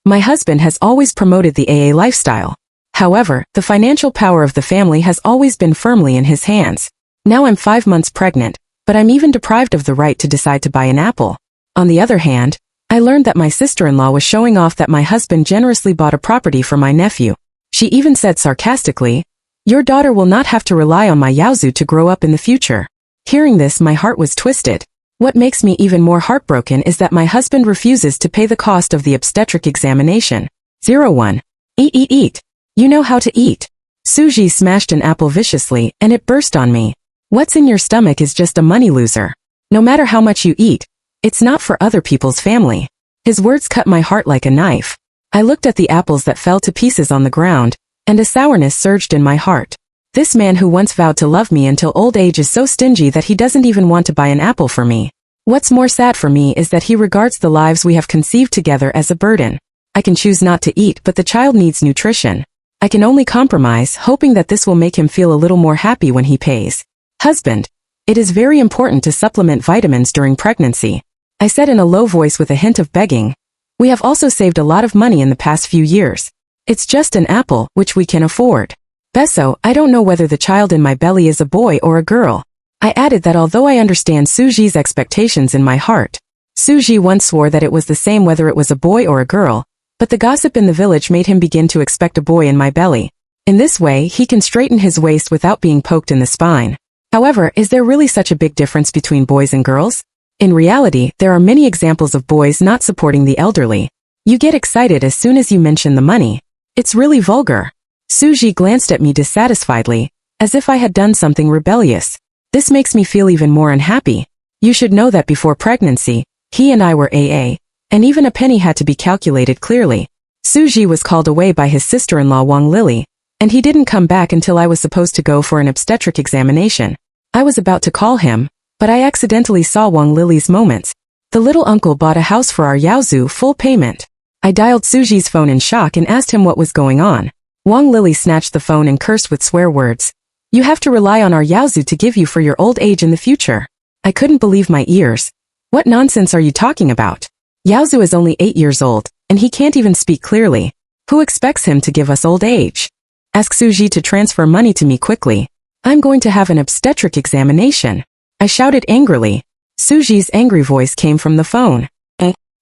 My husband has always promoted the AA lifestyle. However, the financial power of the family has always been firmly in his hands. Now I'm 5 months pregnant, but I'm even deprived of the right to decide to buy an apple. On the other hand, I learned that my sister-in-law was showing off that my husband generously bought a property for my nephew. She even said sarcastically, "Your daughter will not have to rely on my Yaozu to grow up in the future." Hearing this, my heart was twisted. What makes me even more heartbroken is that my husband refuses to pay the cost of the obstetric examination. 01. Eat. You know how to eat. Suji smashed an apple viciously, and it burst on me. What's in your stomach is just a money loser. No matter how much you eat, it's not for other people's family. His words cut my heart like a knife. I looked at the apples that fell to pieces on the ground, and a sourness surged in my heart. This man who once vowed to love me until old age is so stingy that he doesn't even want to buy an apple for me. What's more sad for me is that he regards the lives we have conceived together as a burden. I can choose not to eat, but the child needs nutrition. I can only compromise, hoping that this will make him feel a little more happy when he pays. Husband, it is very important to supplement vitamins during pregnancy, I said in a low voice with a hint of begging. We have also saved a lot of money in the past few years. It's just an apple, which we can afford. Beso, I don't know whether the child in my belly is a boy or a girl. I added that although I understand Suji's expectations in my heart, Suji once swore that it was the same whether it was a boy or a girl, but the gossip in the village made him begin to expect a boy in my belly. In this way, he can straighten his waist without being poked in the spine. However, is there really such a big difference between boys and girls? In reality, there are many examples of boys not supporting the elderly. You get excited as soon as you mention the money. It's really vulgar. Suji glanced at me dissatisfiedly, as if I had done something rebellious. This makes me feel even more unhappy. You should know that before pregnancy, he and I were AA, and even a penny had to be calculated clearly. Suji was called away by his sister-in-law Wang Lily, and he didn't come back until I was supposed to go for an obstetric examination. I was about to call him, but I accidentally saw Wang Lily's moments. The little uncle bought a house for our Yaozu full payment. I dialed Suji's phone in shock and asked him what was going on. Wang Lily snatched the phone and cursed with swear words. You have to rely on our Yaozu to give you for your old age in the future. I couldn't believe my ears. What nonsense are you talking about? Yaozu is only 8 years old, and he can't even speak clearly. Who expects him to give us old age? Ask Suji to transfer money to me quickly. I'm going to have an obstetric examination. I shouted angrily. Suji's angry voice came from the phone.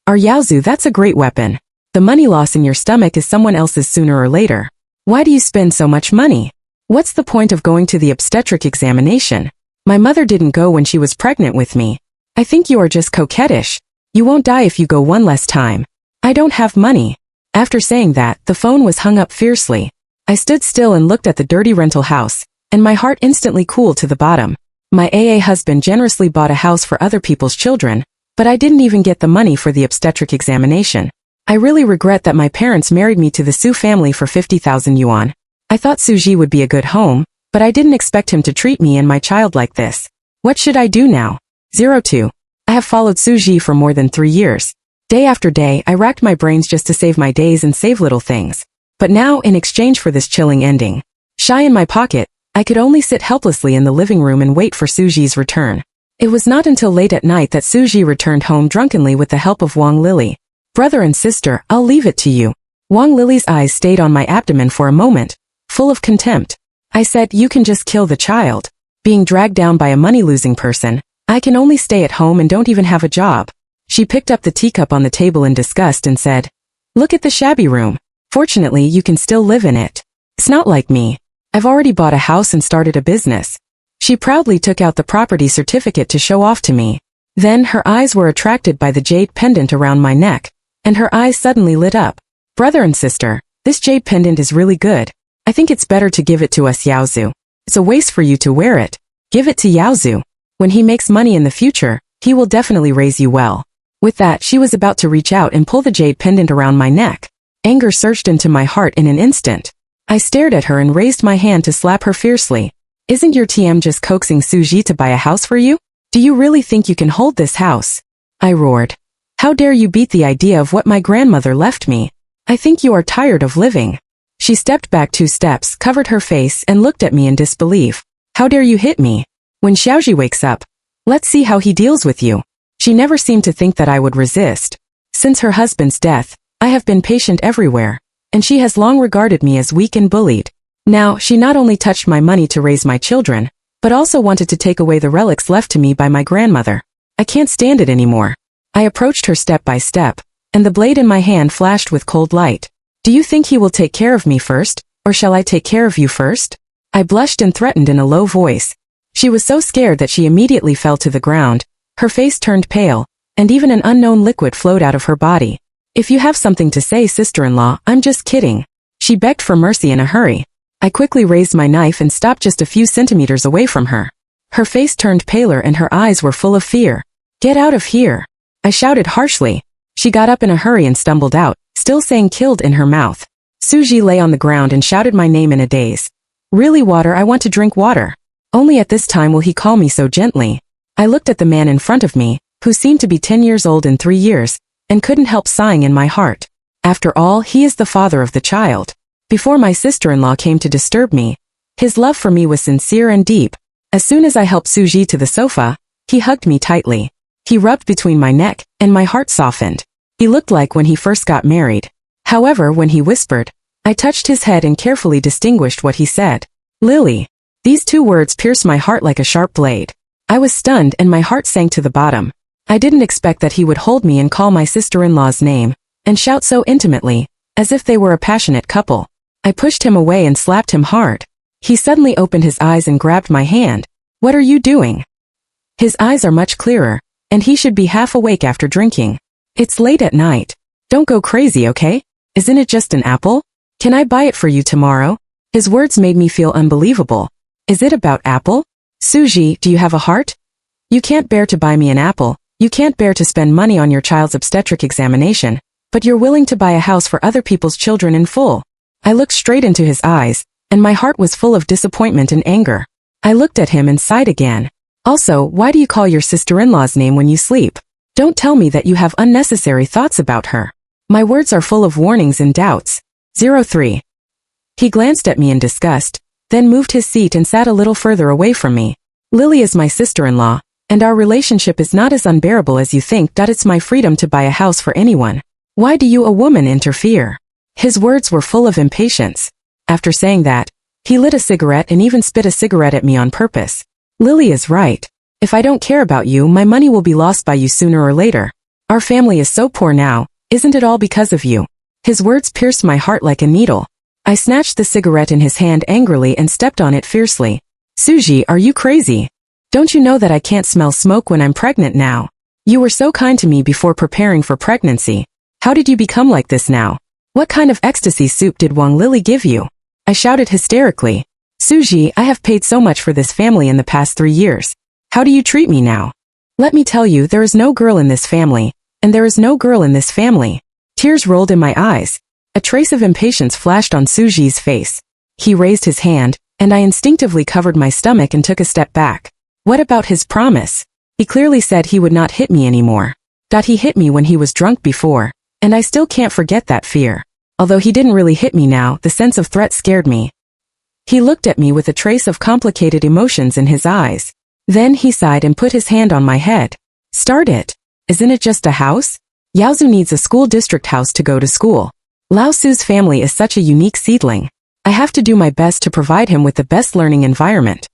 Our Yaozu, that's a great weapon. The money loss in your stomach is someone else's sooner or later. Why do you spend so much money? What's the point of going to the obstetric examination? My mother didn't go when she was pregnant with me. I think you are just coquettish. You won't die if you go one less time. I don't have money. After saying that, the phone was hung up fiercely. I stood still and looked at the dirty rental house, and my heart instantly cooled to the bottom. My AA husband generously bought a house for other people's children, but I didn't even get the money for the obstetric examination. I really regret that my parents married me to the Su family for 50,000 yuan. I thought Suji would be a good home, but I didn't expect him to treat me and my child like this. What should I do now? 02. I have followed Suji for more than 3 years. Day after day, I racked my brains just to save my days and save little things. But now, in exchange for this chilling ending, shy in my pocket, I could only sit helplessly in the living room and wait for Suji's return. It was not until late at night that Suji returned home drunkenly with the help of Wang Lily. Brother and sister, I'll leave it to you. Wang Lily's eyes stayed on my abdomen for a moment, full of contempt. I said, you can just kill the child. Being dragged down by a money-losing person, I can only stay at home and don't even have a job. She picked up the teacup on the table in disgust and said, look at the shabby room. Fortunately, you can still live in it. It's not like me. I've already bought a house and started a business. She proudly took out the property certificate to show off to me. Then her eyes were attracted by the jade pendant around my neck, and her eyes suddenly lit up. Brother and sister, this jade pendant is really good. I think it's better to give it to us Yaozu. It's a waste for you to wear it. Give it to Yaozu. When he makes money in the future, he will definitely raise you well. With that, she was about to reach out and pull the jade pendant around my neck. Anger surged into my heart in an instant. I stared at her and raised my hand to slap her fiercely. Isn't your TM just coaxing Suji to buy a house for you? Do you really think you can hold this house? I roared. How dare you beat the idea of what my grandmother left me? I think you are tired of living. She stepped back 2 steps, covered her face, and looked at me in disbelief. How dare you hit me? When Xiaoji wakes up, let's see how he deals with you. She never seemed to think that I would resist. Since her husband's death, I have been patient everywhere, and she has long regarded me as weak and bullied. Now, she not only touched my money to raise my children, but also wanted to take away the relics left to me by my grandmother. I can't stand it anymore. I approached her step by step, and the blade in my hand flashed with cold light. Do you think he will take care of me first, or shall I take care of you first? I blushed and threatened in a low voice. She was so scared that she immediately fell to the ground. Her face turned pale, and even an unknown liquid flowed out of her body. If you have something to say, sister-in-law, I'm just kidding. She begged for mercy in a hurry. I quickly raised my knife and stopped just a few centimeters away from her. Her face turned paler and her eyes were full of fear. Get out of here! I shouted harshly. She got up in a hurry and stumbled out, still saying killed in her mouth. Suji lay on the ground and shouted my name in a daze. Really, water, I want to drink water. Only at this time will he call me so gently. I looked at the man in front of me, who seemed to be 10 years old in 3 years, and couldn't help sighing in my heart. After all, he is the father of the child. Before my sister-in-law came to disturb me, his love for me was sincere and deep. As soon as I helped Suji to the sofa, he hugged me tightly. He rubbed between my neck, and my heart softened. He looked like when he first got married. However, when he whispered, I touched his head and carefully distinguished what he said. Lily. These 2 words pierced my heart like a sharp blade. I was stunned and my heart sank to the bottom. I didn't expect that he would hold me and call my sister-in-law's name, and shout so intimately, as if they were a passionate couple. I pushed him away and slapped him hard. He suddenly opened his eyes and grabbed my hand. What are you doing? His eyes are much clearer, and he should be half awake after drinking. It's late at night. Don't go crazy, okay? Isn't it just an apple? Can I buy it for you tomorrow? His words made me feel unbelievable. Is it about apple? Suji, do you have a heart? You can't bear to buy me an apple. You can't bear to spend money on your child's obstetric examination, but you're willing to buy a house for other people's children in full. I looked straight into his eyes, and my heart was full of disappointment and anger. I looked at him and sighed again. Also, why do you call your sister-in-law's name when you sleep? Don't tell me that you have unnecessary thoughts about her. My words are full of warnings and doubts. 03. He glanced at me in disgust, then moved his seat and sat a little further away from me. Lily is my sister-in-law, and our relationship is not as unbearable as you think. It's my freedom to buy a house for anyone. Why do you, a woman, interfere? His words were full of impatience. After saying that, he lit a cigarette and even spit a cigarette at me on purpose. Lily is right. If I don't care about you, my money will be lost by you sooner or later. Our family is so poor now, isn't it all because of you? His words pierced my heart like a needle. I snatched the cigarette in his hand angrily and stepped on it fiercely. Suji, are you crazy? Don't you know that I can't smell smoke when I'm pregnant now? You were so kind to me before preparing for pregnancy. How did you become like this now? What kind of ecstasy soup did Wang Lily give you? I shouted hysterically. Suji, I have paid so much for this family in the past 3 years. How do you treat me now? Let me tell you, there is no girl in this family, and there is no girl in this family. Tears rolled in my eyes. A trace of impatience flashed on Suji's face. He raised his hand, and I instinctively covered my stomach and took a step back. What about his promise? He clearly said he would not hit me anymore. He hit me when he was drunk before, and I still can't forget that fear. Although he didn't really hit me now, the sense of threat scared me. He looked at me with a trace of complicated emotions in his eyes. Then he sighed and put his hand on my head. Start it. Isn't it just a house? Yaozu needs a school district house to go to school. Lao Su's family is such a unique seedling. I have to do my best to provide him with the best learning environment.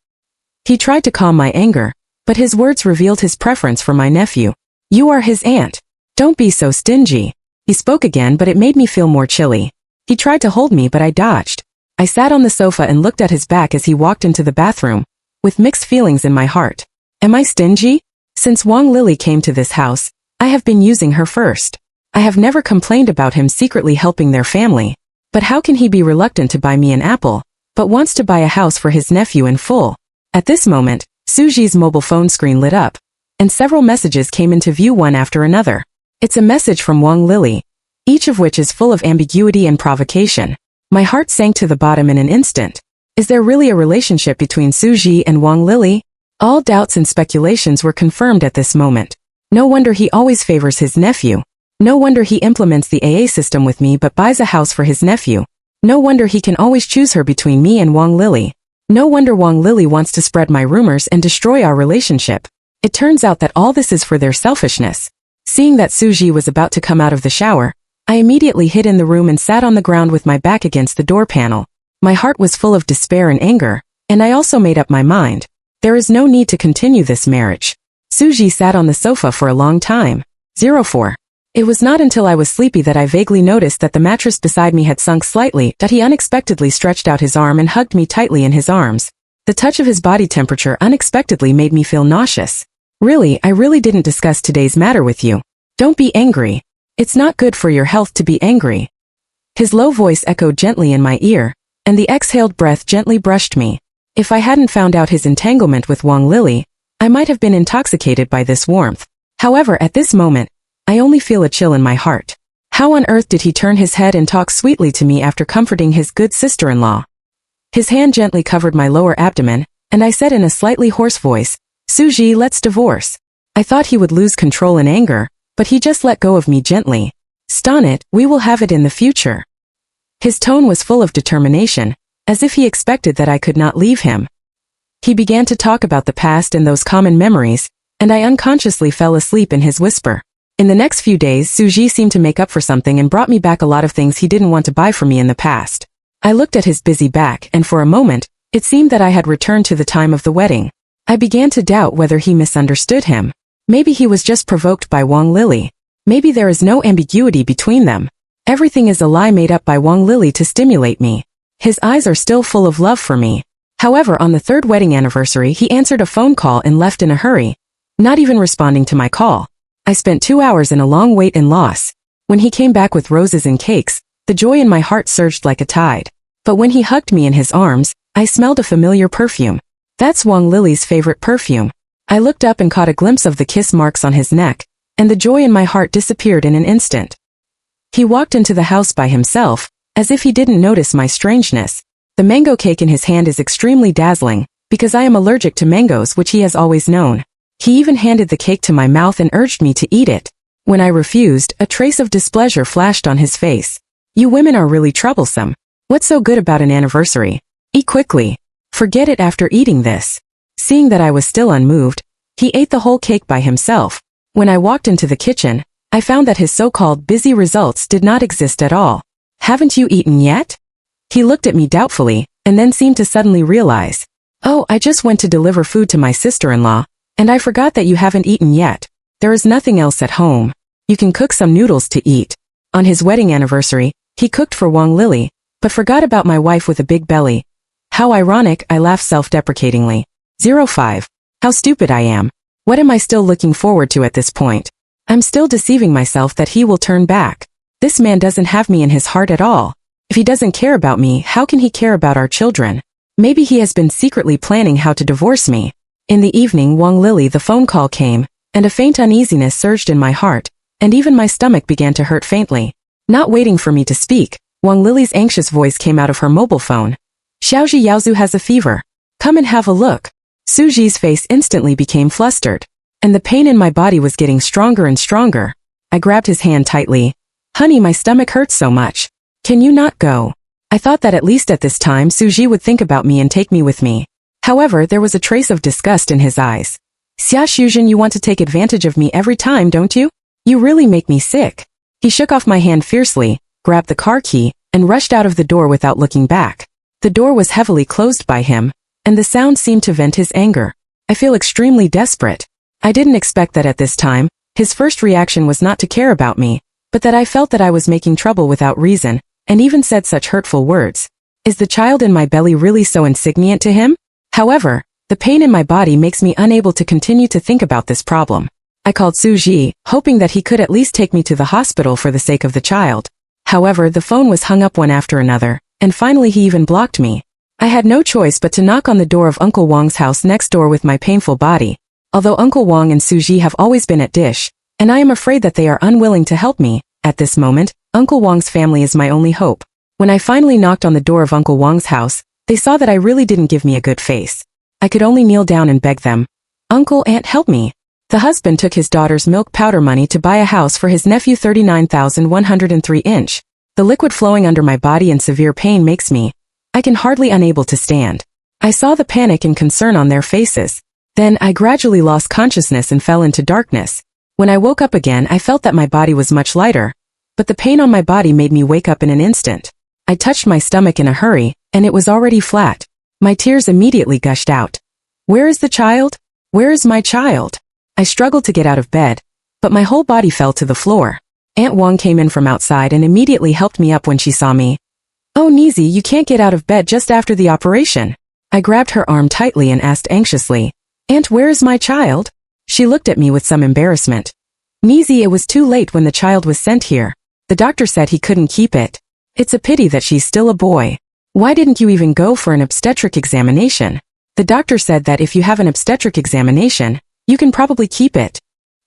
He tried to calm my anger, but his words revealed his preference for my nephew. You are his aunt. Don't be so stingy. He spoke again, but it made me feel more chilly. He tried to hold me, but I dodged. I sat on the sofa and looked at his back as he walked into the bathroom, with mixed feelings in my heart. Am I stingy? Since Wang Lily came to this house, I have been using her first. I have never complained about him secretly helping their family. But how can he be reluctant to buy me an apple, but wants to buy a house for his nephew in full? At this moment, Suji's mobile phone screen lit up, and several messages came into view one after another. It's a message from Wang Lily, each of which is full of ambiguity and provocation. My heart sank to the bottom in an instant. Is there really a relationship between Suji and Wang Lily? All doubts and speculations were confirmed at this moment. No wonder he always favors his nephew. No wonder he implements the AA system with me but buys a house for his nephew. No wonder he can always choose her between me and Wang Lily. No wonder Wang Lily wants to spread my rumors and destroy our relationship. It turns out that all this is for their selfishness. Seeing that Suji was about to come out of the shower, I immediately hid in the room and sat on the ground with my back against the door panel. My heart was full of despair and anger, and I also made up my mind. There is no need to continue this marriage. Suji sat on the sofa for a long time. 04. It was not until I was sleepy that I vaguely noticed that the mattress beside me had sunk slightly, that he unexpectedly stretched out his arm and hugged me tightly in his arms. The touch of his body temperature unexpectedly made me feel nauseous. Really, I really didn't discuss today's matter with you. Don't be angry. It's not good for your health to be angry. His low voice echoed gently in my ear, and the exhaled breath gently brushed me. If I hadn't found out his entanglement with Wang Lily, I might have been intoxicated by this warmth. However, at this moment, I only feel a chill in my heart. How on earth did he turn his head and talk sweetly to me after comforting his good sister-in-law? His hand gently covered my lower abdomen, and I said in a slightly hoarse voice, Suji, let's divorce. I thought he would lose control in anger, but he just let go of me gently. Stun it, we will have it in the future. His tone was full of determination, as if he expected that I could not leave him. He began to talk about the past and those common memories, and I unconsciously fell asleep in his whisper. In the next few days, Suji seemed to make up for something and brought me back a lot of things he didn't want to buy for me in the past. I looked at his busy back, and for a moment, it seemed that I had returned to the time of the wedding. I began to doubt whether he misunderstood him. Maybe he was just provoked by Wang Lily. Maybe there is no ambiguity between them. Everything is a lie made up by Wang Lily to stimulate me. His eyes are still full of love for me. However, on the third wedding anniversary, he answered a phone call and left in a hurry, not even responding to my call. I spent 2 hours in a long wait and loss. When he came back with roses and cakes, the joy in my heart surged like a tide. But when he hugged me in his arms, I smelled a familiar perfume. That's Wang Lily's favorite perfume. I looked up and caught a glimpse of the kiss marks on his neck, and the joy in my heart disappeared in an instant. He walked into the house by himself, as if he didn't notice my strangeness. The mango cake in his hand is extremely dazzling, because I am allergic to mangoes, which he has always known. He even handed the cake to my mouth and urged me to eat it. When I refused, a trace of displeasure flashed on his face. You women are really troublesome. What's so good about an anniversary? Eat quickly. Forget it after eating this. Seeing that I was still unmoved, he ate the whole cake by himself. When I walked into the kitchen, I found that his so-called busy results did not exist at all. Haven't you eaten yet? He looked at me doubtfully, and then seemed to suddenly realize. Oh, I just went to deliver food to my sister-in-law, and I forgot that you haven't eaten yet. There is nothing else at home. You can cook some noodles to eat. On his wedding anniversary, he cooked for Wang Lily, but forgot about my wife with a big belly. How ironic, I laughed self-deprecatingly. 05. How stupid I am. What am I still looking forward to at this point? I'm still deceiving myself that he will turn back. This man doesn't have me in his heart at all. If he doesn't care about me, how can he care about our children? Maybe he has been secretly planning how to divorce me. In the evening, Wang Lily, the phone call came, and a faint uneasiness surged in my heart, and even my stomach began to hurt faintly. Not waiting for me to speak, Wang Lily's anxious voice came out of her mobile phone. Xiaoji Yaozu has a fever. Come and have a look. Suji's face instantly became flustered, and the pain in my body was getting stronger and stronger. I grabbed his hand tightly. Honey, my stomach hurts so much. Can you not go? I thought that at least at this time Suji would think about me and take me with me. However, there was a trace of disgust in his eyes. Xia Shuzhen, you want to take advantage of me every time, don't you? You really make me sick. He shook off my hand fiercely, grabbed the car key, and rushed out of the door without looking back. The door was heavily closed by him, and the sound seemed to vent his anger. I feel extremely desperate. I didn't expect that at this time, his first reaction was not to care about me, but that I felt that I was making trouble without reason, and even said such hurtful words. Is the child in my belly really so insignificant to him? However, the pain in my body makes me unable to continue to think about this problem. I called Suji, hoping that he could at least take me to the hospital for the sake of the child. However, the phone was hung up one after another, and finally he even blocked me. I had no choice but to knock on the door of Uncle Wang's house next door with my painful body. Although Uncle Wang and Suji have always been at dish, and I am afraid that they are unwilling to help me, at this moment, Uncle Wang's family is my only hope. When I finally knocked on the door of Uncle Wang's house, they saw that I really didn't give me a good face. I could only kneel down and beg them. Uncle, Aunt, help me. The husband took his daughter's milk powder money to buy a house for his nephew. 39,103 inch. The liquid flowing under my body in severe pain makes me. I can hardly unable to stand. I saw the panic and concern on their faces. Then I gradually lost consciousness and fell into darkness. When I woke up again, I felt that my body was much lighter. but the pain on my body made me wake up in an instant. I touched my stomach in a hurry, and it was already flat. My tears immediately gushed out. Where is the child? Where is my child? I struggled to get out of bed, but my whole body fell to the floor. Aunt Wang came in from outside and immediately helped me up when she saw me. Oh Nizi, you can't get out of bed just after the operation. I grabbed her arm tightly and asked anxiously, Aunt, where is my child? She looked at me with some embarrassment. Nizi, it was too late when the child was sent here. The doctor said he couldn't keep it. It's a pity that she's still a boy. Why didn't you even go for an obstetric examination? The doctor said that if you have an obstetric examination, you can probably keep it.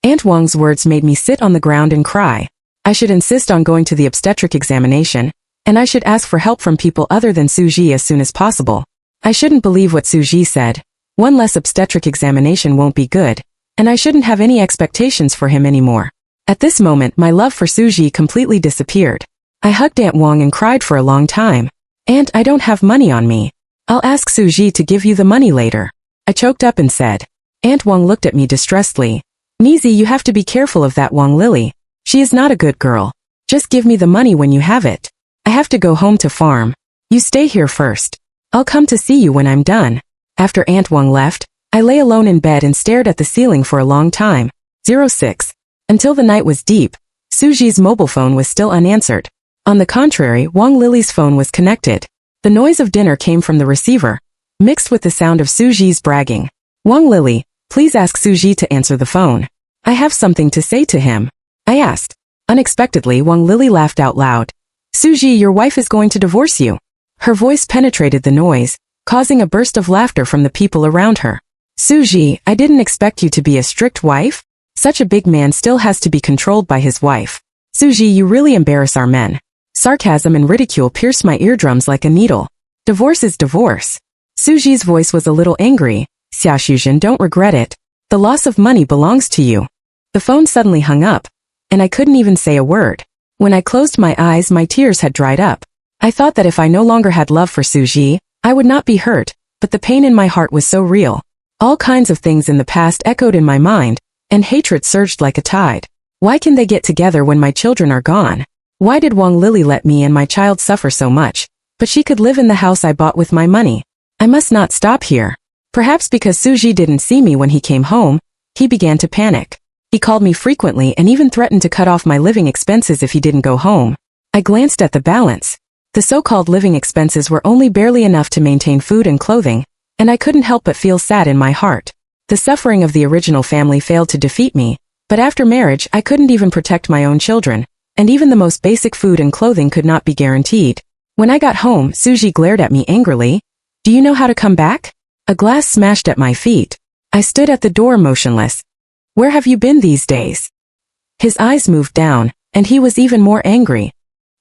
Aunt Wang's words made me sit on the ground and cry. I should insist on going to the obstetric examination, and I should ask for help from people other than Suji as soon as possible. I shouldn't believe what Suji said. One less obstetric examination won't be good, and I shouldn't have any expectations for him anymore. At this moment, my love for Suji completely disappeared. I hugged Aunt Wang and cried for a long time. Aunt, I don't have money on me. I'll ask Suji to give you the money later. I choked up and said. Aunt Wang looked at me distressedly. Nizi, you have to be careful of that Wang Lily. She is not a good girl. Just give me the money when you have it. I have to go home to farm. You stay here first. I'll come to see you when I'm done. After Aunt Wang left, I lay alone in bed and stared at the ceiling for a long time. 06. Until the night was deep, Suji's mobile phone was still unanswered. On the contrary, Wang Lily's phone was connected. The noise of dinner came from the receiver, mixed with the sound of Suji's bragging. Wang Lily, please ask Suji to answer the phone. I have something to say to him. I asked. Unexpectedly, Wang Lily laughed out loud. Suji, your wife is going to divorce you. Her voice penetrated the noise, causing a burst of laughter from the people around her. Suji, I didn't expect you to be a strict wife. Such a big man still has to be controlled by his wife. Suji, you really embarrass our men. Sarcasm and ridicule pierced my eardrums like a needle. Divorce is divorce. Suji's voice was a little angry. Xiaoxuzhen, don't regret it. The loss of money belongs to you. The phone suddenly hung up, and I couldn't even say a word. When I closed my eyes, my tears had dried up. I thought that if I no longer had love for Suji, I would not be hurt, but the pain in my heart was so real. All kinds of things in the past echoed in my mind, and hatred surged like a tide. Why can they get together when my children are gone? Why did Wang Lily let me and my child suffer so much? But she could live in the house I bought with my money. I must not stop here. Perhaps because Suji didn't see me when he came home, he began to panic. He called me frequently and even threatened to cut off my living expenses if he didn't go home. I glanced at the balance. The so-called living expenses were only barely enough to maintain food and clothing, and I couldn't help but feel sad in my heart. The suffering of the original family failed to defeat me, but after marriage I couldn't even protect my own children, and even the most basic food and clothing could not be guaranteed. When I got home, Suji glared at me angrily. Do you know how to come back? A glass smashed at my feet. I stood at the door motionless. Where have you been these days? His eyes moved down, and he was even more angry.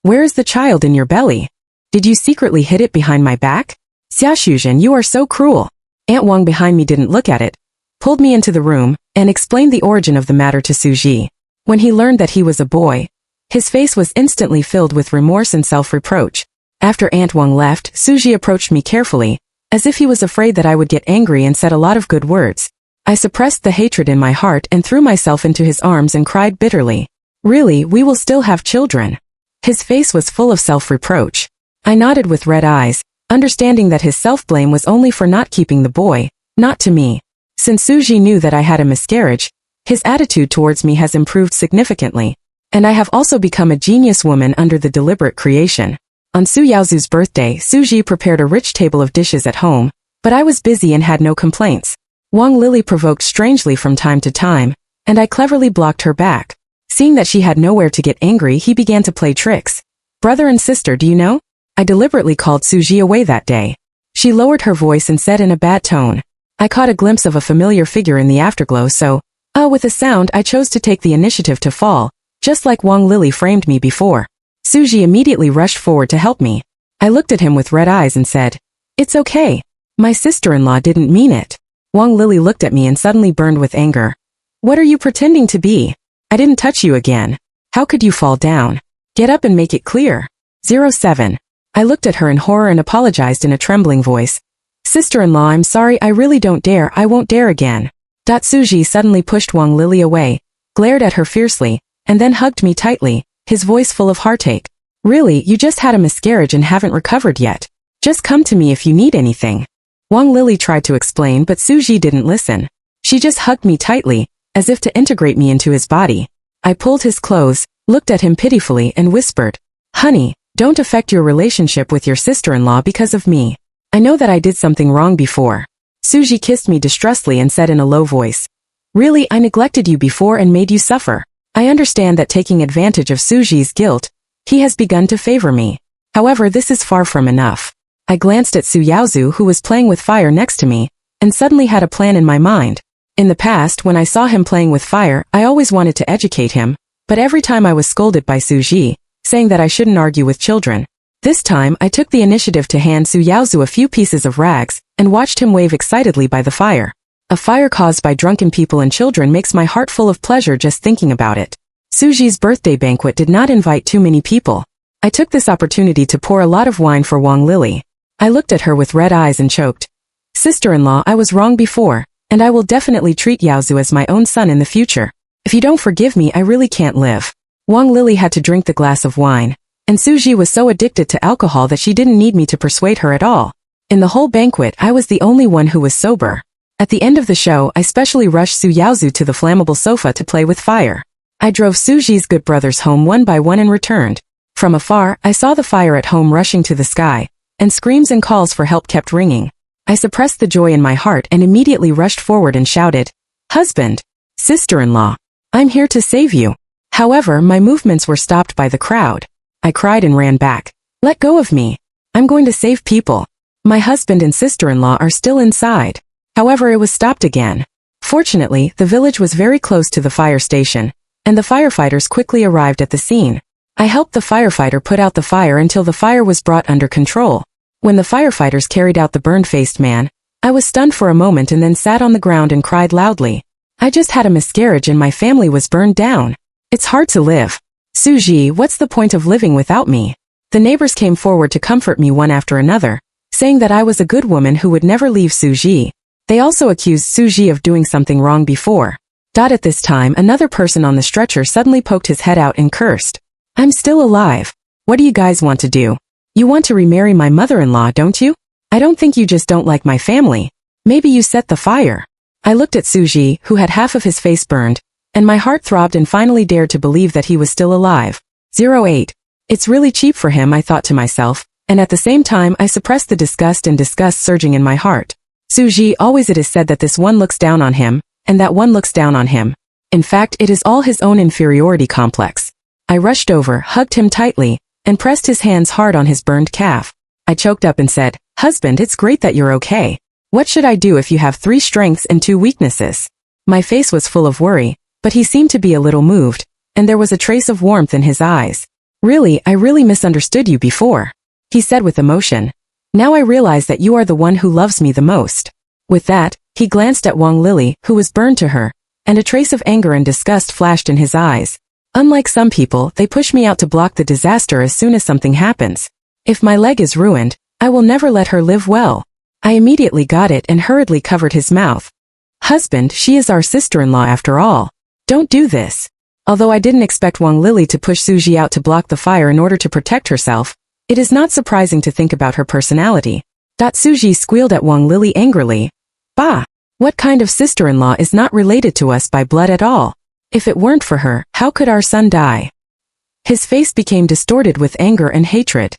Where is the child in your belly? Did you secretly hid it behind my back? Xiaoxuzhen, you are so cruel. Aunt Wang behind me didn't look at it, pulled me into the room, and explained the origin of the matter to Suji. When he learned that he was a boy, his face was instantly filled with remorse and self-reproach. After Aunt Wang left, Suji approached me carefully, as if he was afraid that I would get angry, and said a lot of good words. I suppressed the hatred in my heart and threw myself into his arms and cried bitterly. Really, we will still have children. His face was full of self-reproach. I nodded with red eyes, understanding that his self-blame was only for not keeping the boy, not to me. Since Suji knew that I had a miscarriage, his attitude towards me has improved significantly, and I have also become a genius woman under the deliberate creation. On Su Yaozu's birthday, Suji prepared a rich table of dishes at home, but I was busy and had no complaints. Wang Lily provoked strangely from time to time, and I cleverly blocked her back. Seeing that she had nowhere to get angry, he began to play tricks. Brother and sister, do you know? I deliberately called Suji away that day. She lowered her voice and said in a bad tone. I caught a glimpse of a familiar figure in the afterglow, so, with a sound I chose to take the initiative to fall, just like Wang Lily framed me before. Suji immediately rushed forward to help me. I looked at him with red eyes and said, It's okay. My sister-in-law didn't mean it. Wang Lily looked at me and suddenly burned with anger. What are you pretending to be? I didn't touch you again. How could you fall down? Get up and make it clear. 07. I looked at her in horror and apologized in a trembling voice. Sister-in-law, I'm sorry, I really don't dare, I won't dare again. Suji suddenly pushed Wang Lily away, glared at her fiercely, and then hugged me tightly, his voice full of heartache. Really, you just had a miscarriage and haven't recovered yet. Just come to me if you need anything. Wang Lili tried to explain, but Suji didn't listen. She just hugged me tightly, as if to integrate me into his body. I pulled his clothes, looked at him pitifully and whispered, "Honey, don't affect your relationship with your sister-in-law because of me. I know that I did something wrong before." Suji kissed me distressfully and said in a low voice, "Really, I neglected you before and made you suffer. I understand that taking advantage of Suji's guilt, he has begun to favor me. However, this is far from enough." I glanced at Yaozu, who was playing with fire next to me, and suddenly had a plan in my mind. In the past, when I saw him playing with fire, I always wanted to educate him, but every time I was scolded by Suji, saying that I shouldn't argue with children. This time, I took the initiative to hand Yaozu a few pieces of rags, and watched him wave excitedly by the fire. A fire caused by drunken people and children makes my heart full of pleasure just thinking about it. Suji's birthday banquet did not invite too many people. I took this opportunity to pour a lot of wine for Wang Lili. I looked at her with red eyes and choked. "Sister-in-law, I was wrong before, and I will definitely treat Yaozu as my own son in the future. If you don't forgive me, I really can't live." Wang Lili had to drink the glass of wine, and Suji was so addicted to alcohol that she didn't need me to persuade her at all. In the whole banquet, I was the only one who was sober. At the end of the show, I specially rushed Yaozu to the flammable sofa to play with fire. I drove Suji's good brothers home one by one and returned. From afar, I saw the fire at home rushing to the sky, and screams and calls for help kept ringing. I suppressed the joy in my heart and immediately rushed forward and shouted, "Husband! Sister-in-law! I'm here to save you." However, my movements were stopped by the crowd. I cried and ran back. "Let go of me. I'm going to save people. My husband and sister-in-law are still inside." However, it was stopped again. Fortunately, the village was very close to the fire station, and the firefighters quickly arrived at the scene. I helped the firefighter put out the fire until the fire was brought under control. When the firefighters carried out the burned-faced man, I was stunned for a moment and then sat on the ground and cried loudly. I just had a miscarriage and my family was burned down. It's hard to live. Suji, what's the point of living without me? The neighbors came forward to comfort me one after another, saying that I was a good woman who would never leave Suji. They also accused Suji of doing something wrong before. At this time, another person on the stretcher suddenly poked his head out and cursed. "I'm still alive. What do you guys want to do? You want to remarry my mother-in-law, don't you? I don't think you just don't like my family. Maybe you set the fire." I looked at Suji, who had half of his face burned, and my heart throbbed and finally dared to believe that he was still alive. 08. It's really cheap for him, I thought to myself, and at the same time I suppressed the disgust surging in my heart. Suji, always it is said that this one looks down on him, and that one looks down on him. In fact, it is all his own inferiority complex. I rushed over, hugged him tightly, and pressed his hands hard on his burned calf. I choked up and said, "Husband, it's great that you're okay. What should I do if you have 3 strengths and 2 weaknesses?" My face was full of worry, but he seemed to be a little moved, and there was a trace of warmth in his eyes. "Really, I really misunderstood you before," he said with emotion. "Now I realize that you are the one who loves me the most." With that, he glanced at Wang Lili, who was burned to her, and a trace of anger and disgust flashed in his eyes. Unlike some people, they push me out to block the disaster as soon as something happens. If my leg is ruined, I will never let her live well. I immediately got it and hurriedly covered his mouth. "Husband, she is our sister-in-law after all. Don't do this." Although I didn't expect Wang Lili to push Suji out to block the fire in order to protect herself, it is not surprising to think about her personality. Suji squealed at Wang Lili angrily. "Bah! What kind of sister-in-law is not related to us by blood at all? If it weren't for her, how could our son die?" His face became distorted with anger and hatred.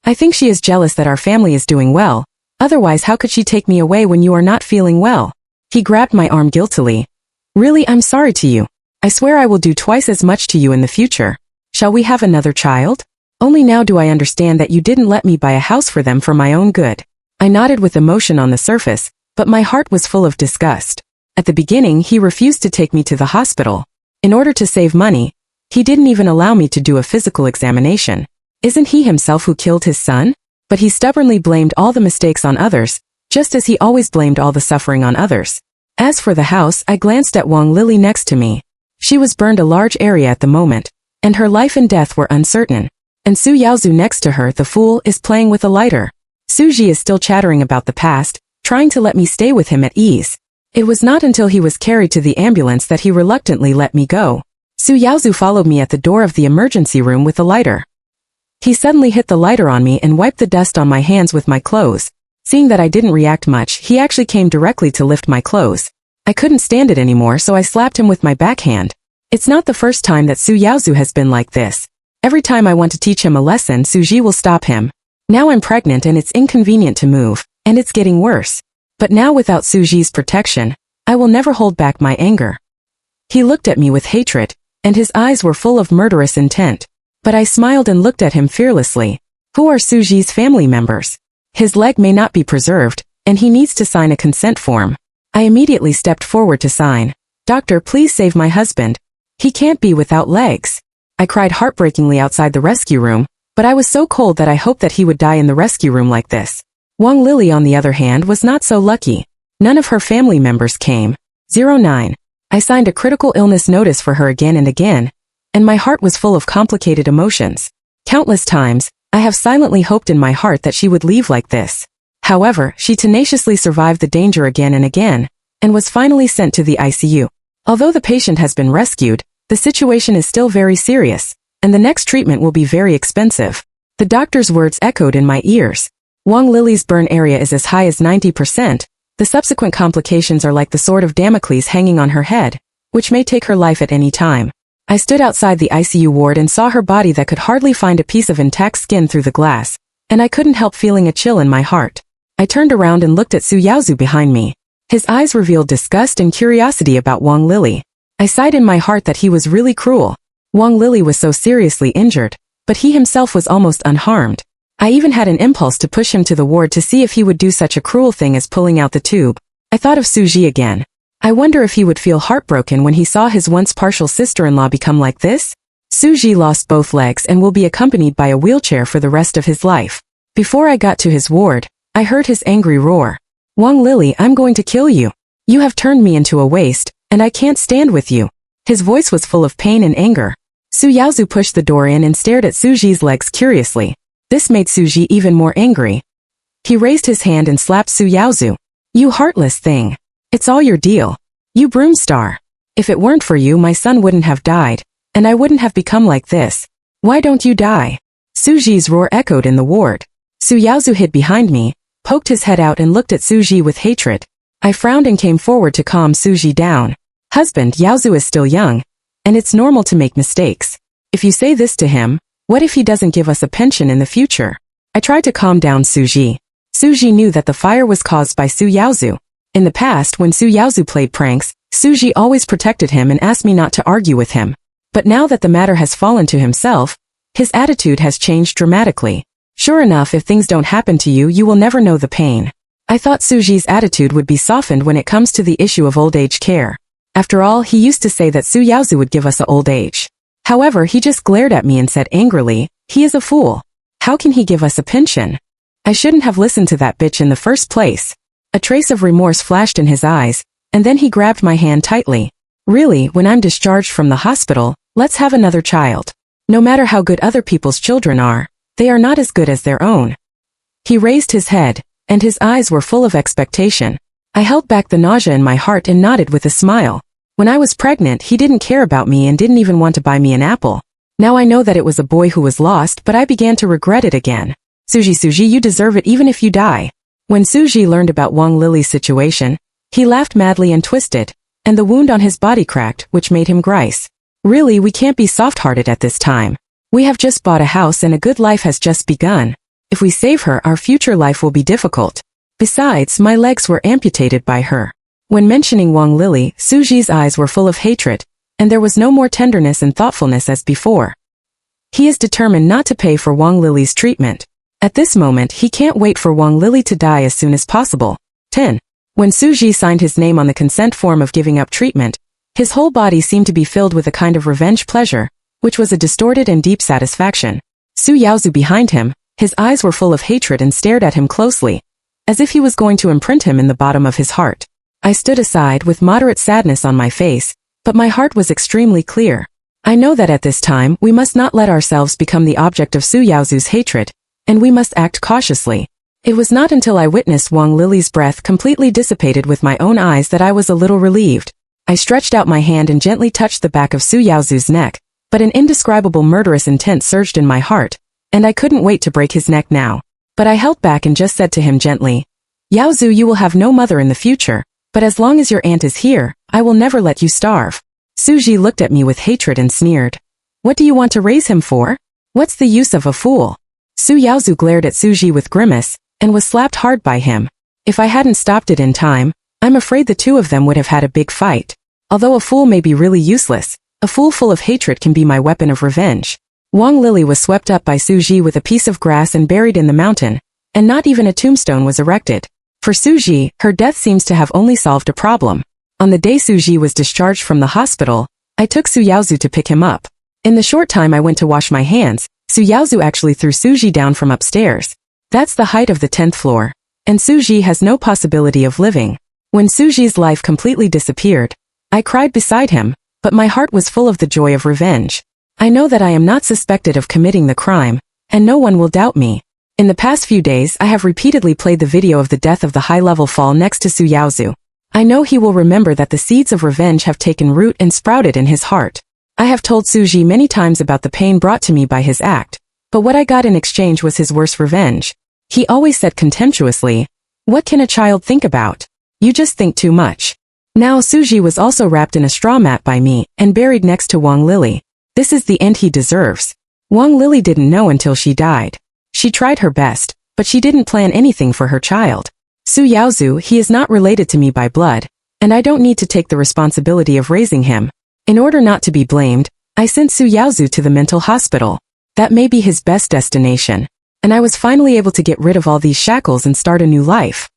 "I think she is jealous that our family is doing well. Otherwise, how could she take me away when you are not feeling well?" He grabbed my arm guiltily. "Really, I'm sorry to you. I swear I will do twice as much to you in the future. Shall we have another child? Only now do I understand that you didn't let me buy a house for them for my own good." I nodded with emotion on the surface, but my heart was full of disgust. At the beginning, he refused to take me to the hospital. In order to save money, he didn't even allow me to do a physical examination. Isn't he himself who killed his son? But he stubbornly blamed all the mistakes on others, just as he always blamed all the suffering on others. As for the house, I glanced at Wang Lili next to me. She was burned a large area at the moment, and her life and death were uncertain. And Yaozu next to her, the fool, is playing with a lighter. Suji is still chattering about the past, trying to let me stay with him at ease. It was not until he was carried to the ambulance that he reluctantly let me go. Su Yaozu followed me at the door of the emergency room with a lighter. He suddenly hit the lighter on me and wiped the dust on my hands with my clothes. Seeing that I didn't react much, he actually came directly to lift my clothes. I couldn't stand it anymore, so I slapped him with my backhand. It's not the first time that Su Yaozu has been like this. Every time I want to teach him a lesson, Suji will stop him. Now I'm pregnant and it's inconvenient to move, and it's getting worse. But now without Suji's protection, I will never hold back my anger. He looked at me with hatred, and his eyes were full of murderous intent. But I smiled and looked at him fearlessly. Who are Suji's family members? His leg may not be preserved, and he needs to sign a consent form. I immediately stepped forward to sign. Doctor, please save my husband. He can't be without legs. I cried heartbreakingly outside the rescue room, but I was so cold that I hoped that he would die in the rescue room like this. Wang Lily, on the other hand, was not so lucky. None of her family members came. 09. I signed a critical illness notice for her again and again, and my heart was full of complicated emotions. Countless times, I have silently hoped in my heart that she would leave like this. However, she tenaciously survived the danger again and again, and was finally sent to the ICU. Although the patient has been rescued, the situation is still very serious, and the next treatment will be very expensive. The doctor's words echoed in my ears. Wang Lily's burn area is as high as 90%. The subsequent complications are like the sword of Damocles hanging on her head, which may take her life at any time. I stood outside the ICU ward and saw her body that could hardly find a piece of intact skin through the glass, and I couldn't help feeling a chill in my heart. I turned around and looked at Su Yaozu behind me. His eyes revealed disgust and curiosity about Wang Lily. I sighed in my heart that he was really cruel. Wang Lily was so seriously injured, but he himself was almost unharmed. I even had an impulse to push him to the ward to see if he would do such a cruel thing as pulling out the tube. I thought of Suji again. I wonder if he would feel heartbroken when he saw his once partial sister-in-law become like this? Suji lost both legs and will be accompanied by a wheelchair for the rest of his life. Before I got to his ward, I heard his angry roar. Wang Lily, I'm going to kill you. You have turned me into a waste, and I can't stand with you. His voice was full of pain and anger. Su Yaozu pushed the door in and stared at Suji's legs curiously. This made Suji even more angry. He raised his hand and slapped Su Yaozu. You heartless thing. It's all your deal. You broom star. If it weren't for you, my son wouldn't have died, and I wouldn't have become like this. Why don't you die? Suji's roar echoed in the ward. Su Yaozu hid behind me, poked his head out and looked at Suji with hatred. I frowned and came forward to calm Suji down. Husband, Yaozu is still young, and it's normal to make mistakes. If you say this to him, what if he doesn't give us a pension in the future? I tried to calm down Suji. Suji knew that the fire was caused by Su Yaozu. In the past, when Su Yaozu played pranks, Suji always protected him and asked me not to argue with him. But now that the matter has fallen to himself, his attitude has changed dramatically. Sure enough, if things don't happen to you, you will never know the pain. I thought Suji's attitude would be softened when it comes to the issue of old age care. After all, he used to say that Su Yaozu would give us a old age. However, he just glared at me and said angrily, he is a fool. How can he give us a pension? I shouldn't have listened to that bitch in the first place. A trace of remorse flashed in his eyes, and then he grabbed my hand tightly. Really, when I'm discharged from the hospital, let's have another child. No matter how good other people's children are, they are not as good as their own. He raised his head, and his eyes were full of expectation. I held back the nausea in my heart and nodded with a smile. When I was pregnant, he didn't care about me and didn't even want to buy me an apple. Now I know that it was a boy who was lost, but I began to regret it again. Suji, you deserve it even if you die. When Suji learned about Wang Lily's situation, he laughed madly and twisted, and the wound on his body cracked, which made him grice. Really, we can't be soft-hearted at this time. We have just bought a house and a good life has just begun. If we save her, our future life will be difficult. Besides, my legs were amputated by her. When mentioning Wang Lily, Suji's eyes were full of hatred, and there was no more tenderness and thoughtfulness as before. He is determined not to pay for Wang Lily's treatment. At this moment, he can't wait for Wang Lily to die as soon as possible. 10. When Suji signed his name on the consent form of giving up treatment, his whole body seemed to be filled with a kind of revenge pleasure, which was a distorted and deep satisfaction. Su Yaozu behind him, his eyes were full of hatred and stared at him closely, as if he was going to imprint him in the bottom of his heart. I stood aside with moderate sadness on my face, but my heart was extremely clear. I know that at this time, we must not let ourselves become the object of Su Yaozu's hatred, and we must act cautiously. It was not until I witnessed Wang Lily's breath completely dissipated with my own eyes that I was a little relieved. I stretched out my hand and gently touched the back of Su Yaozu's neck, but an indescribable murderous intent surged in my heart, and I couldn't wait to break his neck now. But I held back and just said to him gently, "Yaozu, you will have no mother in the future, but as long as your aunt is here, I will never let you starve." Su Ji looked at me with hatred and sneered. "What do you want to raise him for? What's the use of a fool?" Su Yaozu glared at Su Ji with grimace, and was slapped hard by him. If I hadn't stopped it in time, I'm afraid the two of them would have had a big fight. Although a fool may be really useless, a fool full of hatred can be my weapon of revenge. Wang Lily was swept up by Su Ji with a piece of grass and buried in the mountain, and not even a tombstone was erected. For Su Ji, her death seems to have only solved a problem. On the day Su Ji was discharged from the hospital, I took Su Yaozu to pick him up. In the short time I went to wash my hands, Su Yaozu actually threw Su Ji down from upstairs. That's the height of the 10th floor, and Su Ji has no possibility of living. When Su Ji's life completely disappeared, I cried beside him, but my heart was full of the joy of revenge. I know that I am not suspected of committing the crime, and no one will doubt me. In the past few days I have repeatedly played the video of the death of the high-level fall next to Su Yaozu. I know he will remember that the seeds of revenge have taken root and sprouted in his heart. I have told Su Ji many times about the pain brought to me by his act, but what I got in exchange was his worst revenge. He always said contemptuously, "What can a child think about? You just think too much." Now Su Ji was also wrapped in a straw mat by me and buried next to Wang Lily. This is the end he deserves. Wang Lily didn't know until she died. She tried her best, but she didn't plan anything for her child. Su Yaozu, he is not related to me by blood, and I don't need to take the responsibility of raising him. In order not to be blamed, I sent Su Yaozu to the mental hospital. That may be his best destination. And I was finally able to get rid of all these shackles and start a new life.